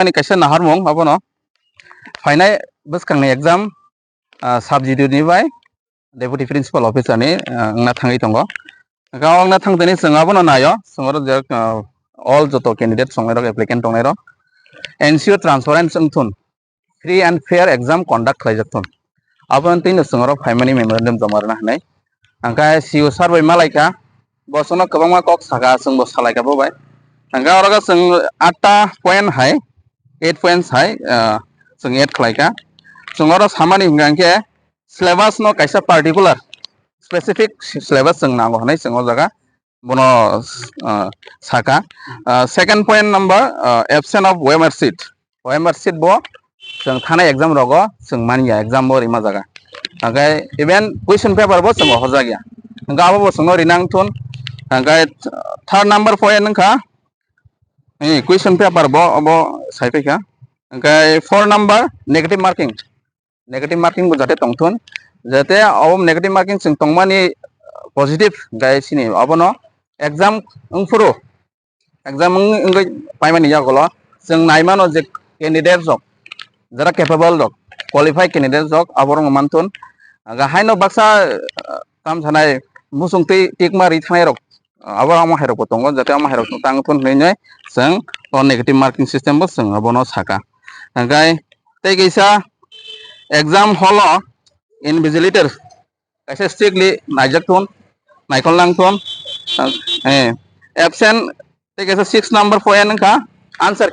Ani kaisa nahar mong abo no fainai bwskang ni exam substitute ni bai deputy principal officer ni na thangai tongo gaw na thangtani sing abo no nayo singor je all joto candidate songai rok applicant tongnai ro ensure transparent thun free and fair exam conduct khlaijak thun abo tin singor faimani memorandum jamarna hanai angkai siu sarbai malaika bosono kwbangma kok saka singbo salaika bo bai angka oroga sing 8 point hai 8 points hai sing 8 khlaika sing oro samani hingangke syllabus no kaisa particular specific syllabus sing nango hanai sing o jaga bono saka second point number absence of OMR sheet bo sing thana exam rogo sing mania exam bo rima jaga angkai even question paper bo sing hojagya angka abo sing rinang thun angkai third number point nangka question paper bo abo saipeka angkai 4 number negative marking bo jate tongthun jate abo negative marking sing tongmani positive gai sini abo no exam ungfuru exam ungai paimani jagolo sing naimano je candidate jok jara capable jok qualified candidate jok abo rong manthun aga haino baksa tam sanai musung tikmari thanai rok abo ama hairok tongo jate ama hairok tangthun nei sing negative marking system bo sing abo no saka angkai tei kaisa exam hall invigilator kaisa strictly naijak thun naikol lang thun absent tei kaisa 6 number point nangka answer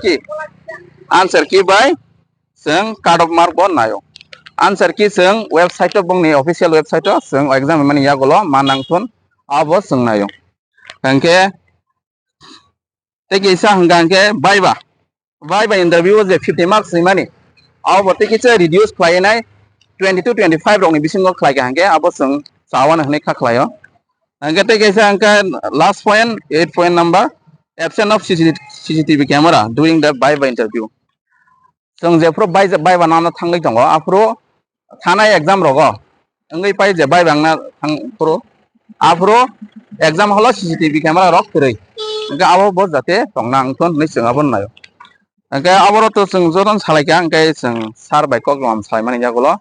key by sing cut off mark bo nayo answer key sing website bongni official website sing exam mani yagolo manang thun abo sing nayo angke tei kaisa hangangke Viva interview je 50 marks ni mani abo tikitse reduce khlainai 20 to 25 rok ni bisingo khlaiga hangke abo sing sawan hne kha khlaio hangke tei kaisa angka last point 8 point number absence of CCTV camera during the Viva interview sing je pro Viva namna thanglai tongo apro thanai exam rogo ngai pai je Viva na thang pro apro exam holo CCTV camera rok threi angka abo bo jate tongnang thon nei sing abo nayo angkai aboro to sing jodan salaika angkai sing sar bai kok lam saimani jagolo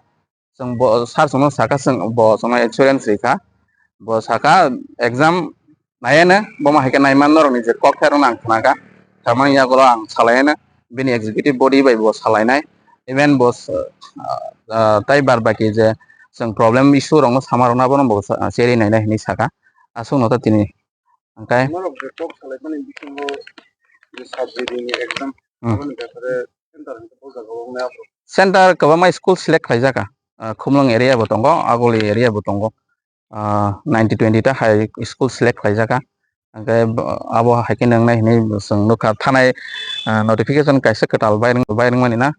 sing bo sar sono saka sing bo sono insurance rika bo saka exam nayana bo ma heke naiman nor ni je kok thero nang thanaga tamani jagolo ang salaina bini executive body bai bo salainai even bo tai bar baki je sing problem issue rong samarona bono bo seri naina ni saka asung nota tini angkai center kabama school select khaijaka khumlung area bo tongo agoli area bo tongo 90-20 ta high school select khaijaka angkai abo haike nangnai hini sing nukha thanai notification kaisa ketal bairang mani na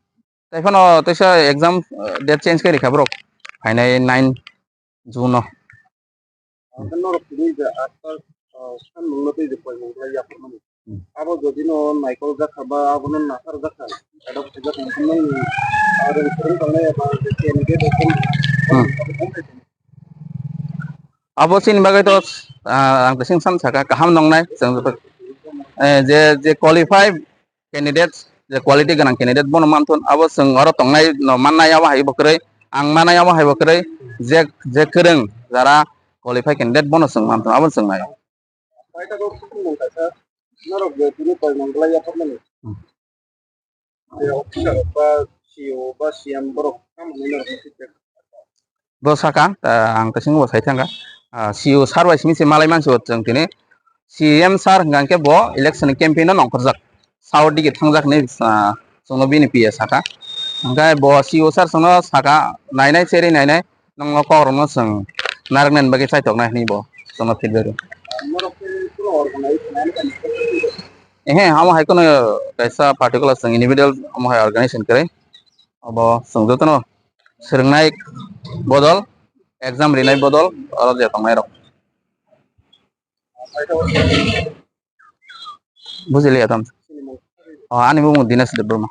taifono taisa exam date change kai rekha brok hainai 9 June no abo যদি no naikol jakha ba abo no nasar jakha ada sejak mungkin ada sering kali apa candidate abo sin bagai to ang sing san saka kaham nongnai je qualified candidates je quality ganang candidate bono manthun abo sing oro tongnai no mannai aba hai bokrai ang manai aba hai bokrai je kereng jara qualified candidate bono sing manthun abo sing nayo narok je tini koi manglai ya pamani ya officer ba CEO ba CM borok kam ni bo saka ang kasing bo sai thanga CEO sar bai simi se malai manso jeng tini CM sar ngangke bo election campaign no nongkorjak saur dige thangjak nei sono bini pia saka angkai bo CEO sar sono saka nainai seri nainai nongo korno sing narnen bagi saitok nai ni bo sono feedback hamo hai kono kaisa particular sing individual hamo hai organization kare abo sungjotono seringnai bodol exam rinai bodol oro je tongnai rok bujili atam ani mo dinas de burma